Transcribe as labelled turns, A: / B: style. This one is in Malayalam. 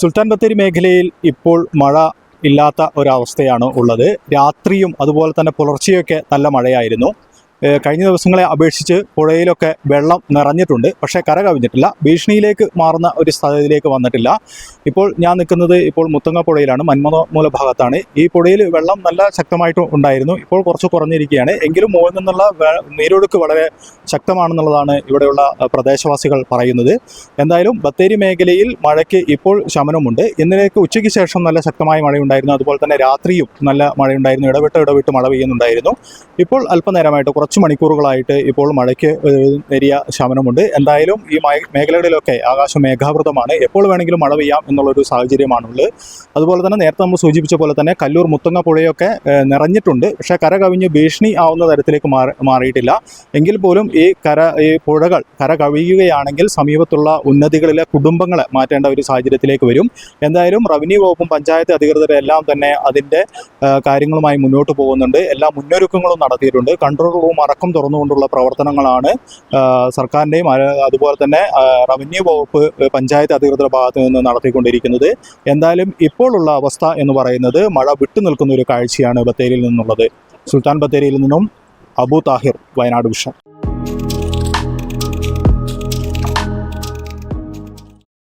A: സുൽത്താൻ ബത്തേരി മേഖലയിൽ ഇപ്പോൾ മഴ ഇല്ലാത്ത ഒരവസ്ഥയാണ് ഉള്ളത്. രാത്രിയും അതുപോലെ തന്നെ പുലർച്ചെയൊക്കെ നല്ല മഴയായിരുന്നു. കഴിഞ്ഞ ദിവസങ്ങളെ അപേക്ഷിച്ച് പുഴയിലൊക്കെ വെള്ളം നിറഞ്ഞിട്ടുണ്ട്. പക്ഷേ കര കവിഞ്ഞിട്ടില്ല. ഭീഷണിയിലേക്ക് മാറുന്ന ഒരു സ്ഥലത്തിലേക്ക് വന്നിട്ടില്ല. ഇപ്പോൾ ഞാൻ നിൽക്കുന്നത് മുത്തങ്ങ പുഴയിലാണ്, മന്മനമൂല ഭാഗത്താണ്. ഈ പുഴയിൽ വെള്ളം നല്ല ശക്തമായിട്ട് ഉണ്ടായിരുന്നു. ഇപ്പോൾ കുറച്ച് കുറഞ്ഞിരിക്കുകയാണ്. എങ്കിലും മുകളിൽ നിന്നുള്ള നീരൊഴുക്ക് വളരെ ശക്തമാണെന്നുള്ളതാണ് ഇവിടെയുള്ള പ്രദേശവാസികൾ പറയുന്നത്. എന്തായാലും ബത്തേരി മേഖലയിൽ മഴയ്ക്ക് ഇപ്പോൾ ശമനമുണ്ട്. ഇന്നലേക്ക് ഉച്ചയ്ക്ക് ശേഷം നല്ല ശക്തമായ മഴയുണ്ടായിരുന്നു. അതുപോലെ തന്നെ രാത്രിയും നല്ല മഴയുണ്ടായിരുന്നു. ഇടവിട്ട് മഴ പെയ്യുന്നുണ്ടായിരുന്നു. ഇപ്പോൾ അല്പനേരമായിട്ട് കുറച്ച് മണിക്കൂറുകളായിട്ട് ഇപ്പോൾ മഴയ്ക്ക് നേരിയ ശമനമുണ്ട്. എന്തായാലും ഈ മേഖലകളിലൊക്കെ ആകാശം മേഘാവൃതമാണ്. എപ്പോൾ വേണമെങ്കിലും മഴ പെയ്യാം എന്നുള്ളൊരു സാഹചര്യമാണുള്ളത്. അതുപോലെ തന്നെ നേരത്തെ നമ്മൾ സൂചിപ്പിച്ച പോലെ തന്നെ കല്ലൂർ മുത്തങ്ങ പുഴയൊക്കെ നിറഞ്ഞിട്ടുണ്ട്. പക്ഷേ കര കവിഞ്ഞ് ഭീഷണി ആവുന്ന തരത്തിലേക്ക് മാറിയിട്ടില്ല. എങ്കിൽ പോലും ഈ പുഴകൾ കര കവിയുകയാണെങ്കിൽ സമീപത്തുള്ള ഉന്നതികളിലെ കുടുംബങ്ങളെ മാറ്റേണ്ട ഒരു സാഹചര്യത്തിലേക്ക് വരും. എന്തായാലും റവന്യൂ വകുപ്പും പഞ്ചായത്ത് അധികൃതരെല്ലാം തന്നെ അതിൻ്റെ കാര്യങ്ങളുമായി മുന്നോട്ട് പോകുന്നുണ്ട്. എല്ലാ മുന്നൊരുക്കങ്ങളും നടത്തിയിട്ടുണ്ട്. കൺട്രോൾ റൂം അടക്കം തുറന്നുകൊണ്ടുള്ള പ്രവർത്തനങ്ങളാണ് സർക്കാരിൻ്റെയും അതുപോലെ തന്നെ റവന്യൂ വകുപ്പ് പഞ്ചായത്ത് അധികൃതരുടെ ഭാഗത്ത് നിന്ന് നടത്തിക്കൊണ്ടിരിക്കുന്നത്. എന്തായാലും ഇപ്പോഴുള്ള അവസ്ഥ എന്ന് പറയുന്നത് മഴ വിട്ടു നിൽക്കുന്ന ഒരു കാഴ്ചയാണ് ബത്തേരിയിൽ നിന്നുള്ളത്. സുൽത്താൻ ബത്തേരിയിൽ നിന്നും അബു താഹിർ, വയനാട് വിഷൻ.